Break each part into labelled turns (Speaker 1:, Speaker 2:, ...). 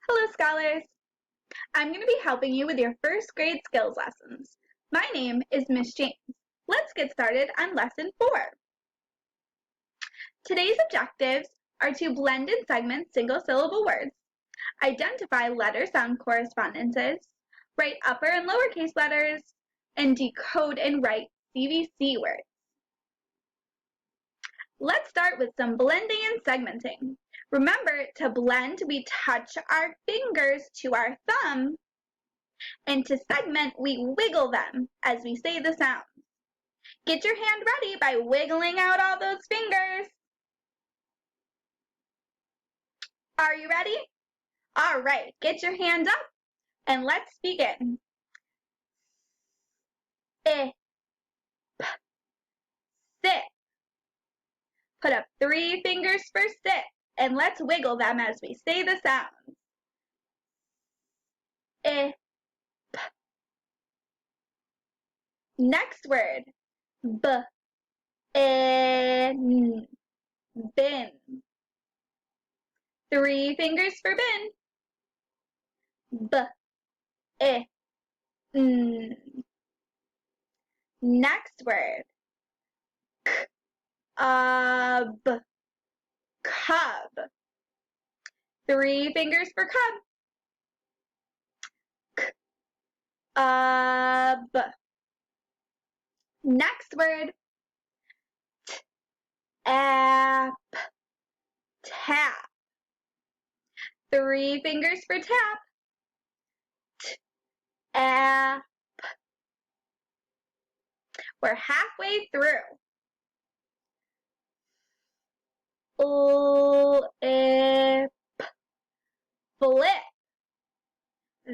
Speaker 1: Hello, scholars! I'm going to be helping you with your first grade skills lessons. My name is Miss James. Let's get started on lesson 4. Today's objectives are to blend and segment single-syllable words, identify letter-sound correspondences, write upper and lowercase letters, and decode and write CVC words. Let's start with some blending and segmenting. Remember, to blend, we touch our fingers to our thumb, and to segment, we wiggle them as we say the sounds. Get your hand ready by wiggling out all those fingers. Are you ready? All right, get your hand up, and let's begin. I, p, sit. Put up 3 fingers for sit, and let's wiggle them as we say the sounds. I, p. Next word, b, in, bin. 3 fingers for bin. B, I, n. Next word, k, b, cub. 3 fingers for cub. K, b. Next word, tap, tap. 3 fingers for tap. Tap. We're halfway through. Flip, flip.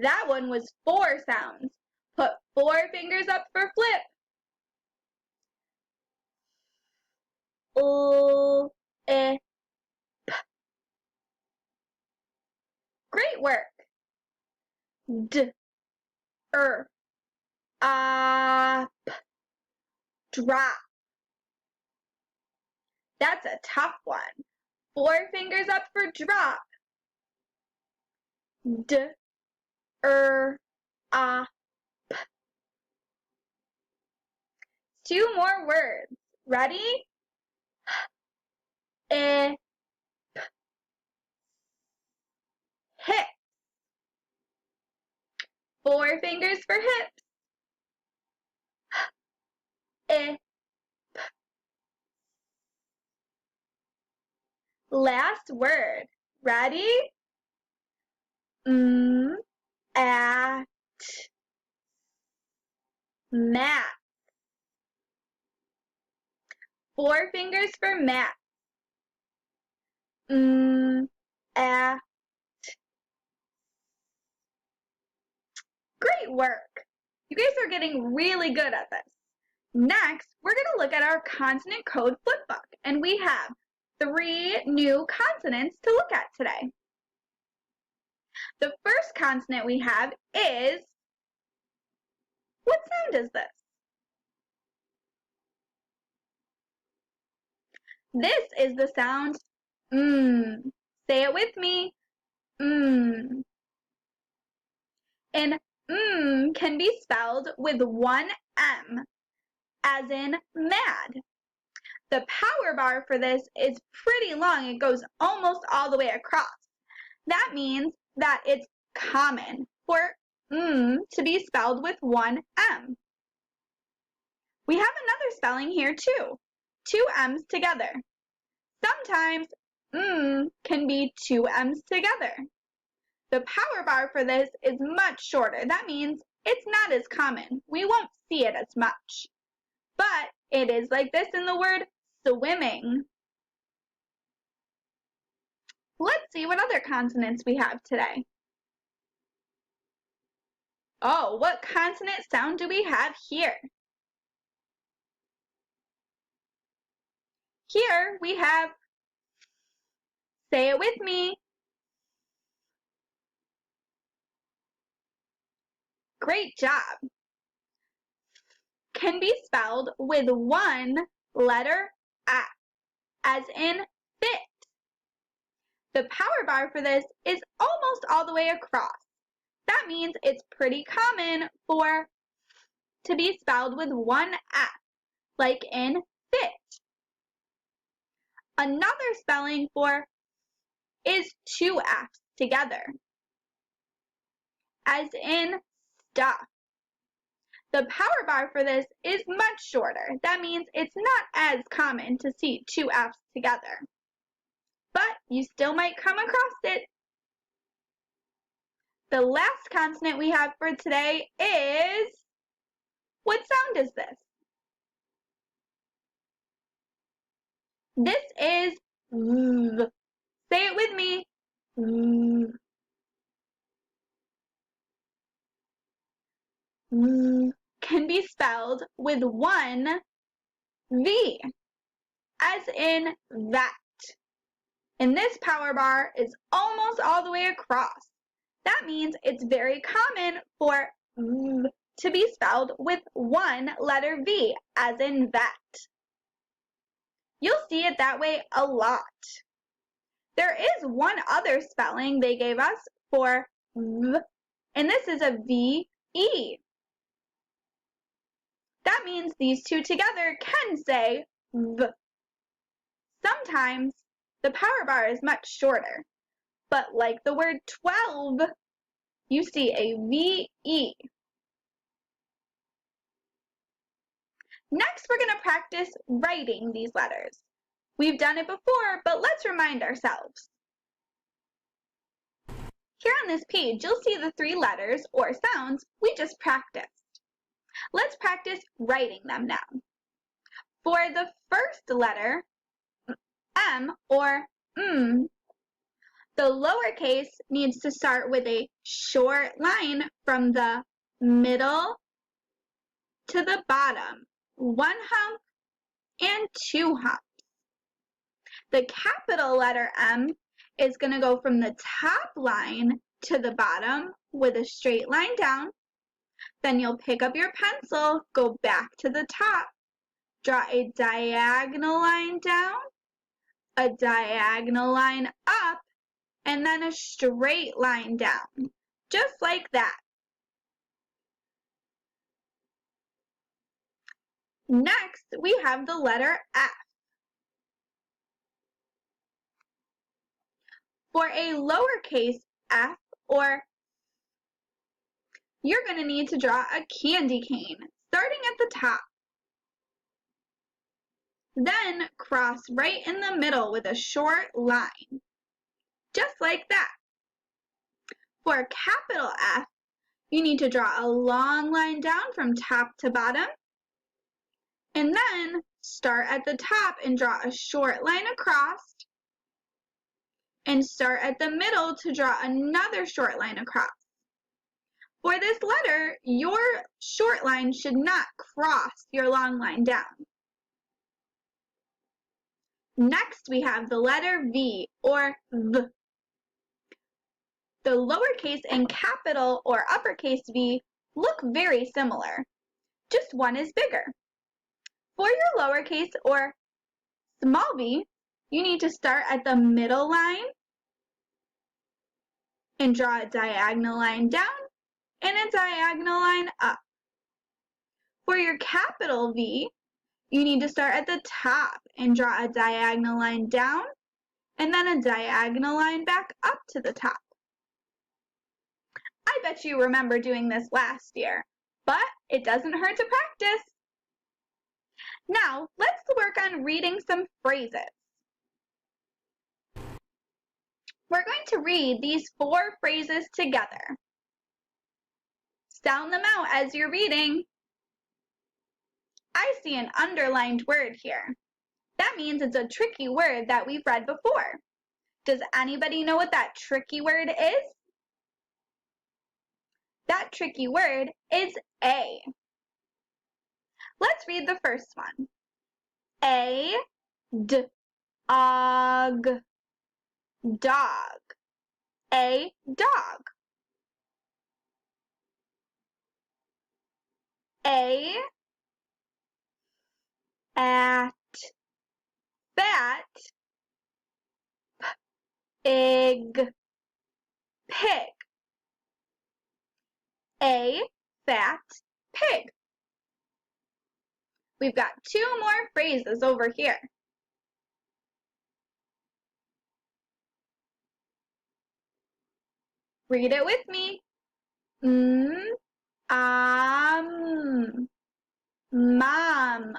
Speaker 1: That one was 4 sounds. Put 4 fingers up for flip. Flip. Great work. Up, drop. That's a tough one. 4 fingers up for drop. Up. 2 more words. Ready? Hip. Hip. 4 fingers for hips. Hip. Last word. Ready? At, mat. 4 fingers for mat. At. Great work. You guys are getting really good at this. Next, we're going to look at our consonant code flipbook, and we have 3 new consonants to look at today. The first consonant we have is, what sound is this? This is the sound Say it with me. And can be spelled with 1 M, as in mad. The power bar for this is pretty long. It goes almost all the way across. That means that it's common for to be spelled with 1 M. We have another spelling here too. 2 M's together. Sometimes can be 2 M's together. The power bar for this is much shorter. That means it's not as common. We won't see it as much. But it is like this in the word swimming. Let's see what other consonants we have today. Oh, what consonant sound do we have here? Here we have, say it with me. Great job. Can be spelled with 1 letter F, as in fit. The power bar for this is almost almost all the way across. That means it's pretty common for to be spelled with one F, like in fit. Another spelling for is two F's together, as in stuff. The power bar for this is much shorter. That means it's not as common to see two F's together, but you still might come across it. The last consonant we have for today is, what sound is this? This is V. Say it with me. V. V can be spelled with one V, as in that. And this power bar is almost all the way across. That means it's very common for V to be spelled with one letter V, as in that. You'll see it that way a lot. There is one other spelling they gave us for V, and this is a V-E. That means these two together can say V. Sometimes the power bar is much shorter, but like the word 12, you see a V-E. Next, we're going to practice writing these letters. We've done it before, but let's remind ourselves. Here on this page, you'll see the three letters or sounds we just practiced. Let's practice writing them now. For the first letter, M or M, the lowercase needs to start with a short line from the middle to the bottom, one hump and two humps. The capital letter M is going to go from the top line to the bottom with a straight line down. Then you'll pick up your pencil, go back to the top, draw a diagonal line down, a diagonal line up, and then a straight line down, just like that. Next, we have the letter F. For a lowercase f or you're going to need to draw a candy cane, starting at the top. Then cross right in the middle with a short line, just like that. For a capital F, you need to draw a long line down from top to bottom, and then start at the top and draw a short line across, and start at the middle to draw another short line across. For this letter, your short line should not cross your long line down. Next, we have the letter V or V. The lowercase and capital or uppercase V look very similar, just one is bigger. For your lowercase or small v, you need to start at the middle line and draw a diagonal line down and a diagonal line up. For your capital V, you need to start at the top and draw a diagonal line down and then a diagonal line back up to the top. I bet you remember doing this last year, but it doesn't hurt to practice. Now, let's work on reading some phrases. We're going to read these 4 phrases together. Sound them out as you're reading. I see an underlined word here. That means it's a tricky word that we've read before. Does anybody know what that tricky word is? That tricky word is a. Let's read the first one. A, d, og, dog. A dog. A, at, bat, pig, pig. A fat pig. We've got two more phrases over here. Read it with me. Mom.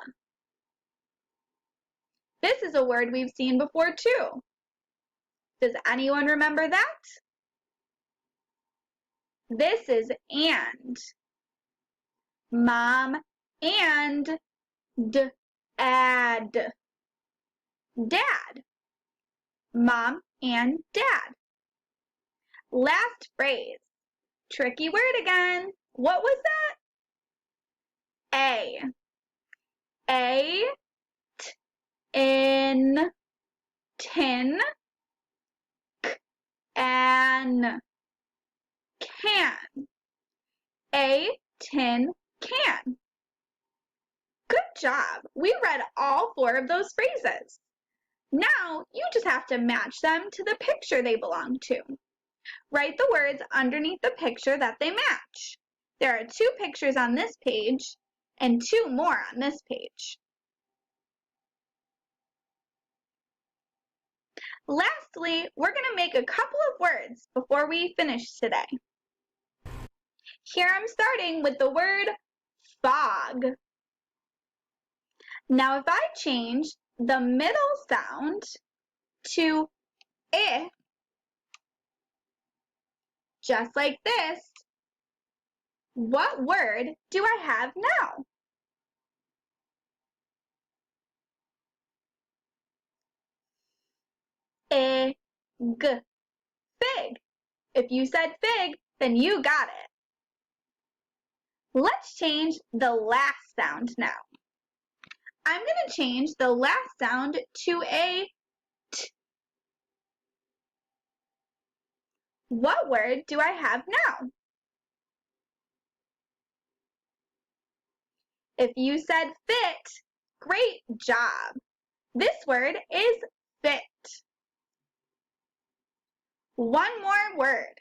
Speaker 1: This is a word we've seen before too. Does anyone remember that? This is and. Mom and dad. Dad. Mom and dad. Last phrase. Tricky word again. What was that? A. In. Tin. An. Can. A tin can. Good job. We read all 4 of those phrases. Now you just have to match them to the picture they belong to. Write the words underneath the picture that they match. There are 2 pictures on this page and 2 more on this page. Lastly, we're going to make a couple of words before we finish today. Here I'm starting with the word fog. Now if I change the middle sound to I, just like this, what word do I have now? Fig. Fig. If you said fig, then you got it. Let's change the last sound now. I'm going to change the last sound to a t. What word do I have now? If you said fit, great job. This word is fit. One more word.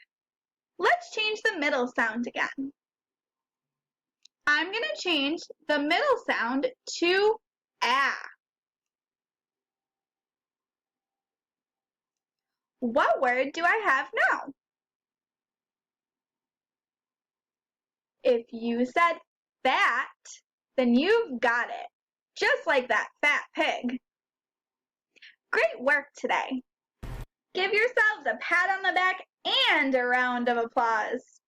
Speaker 1: Let's change the middle sound again. I'm going to change the middle sound to a. What word do I have now? If you said fat, then you've got it, just like that fat pig. Great work today. Give yourselves a pat on the back and a round of applause.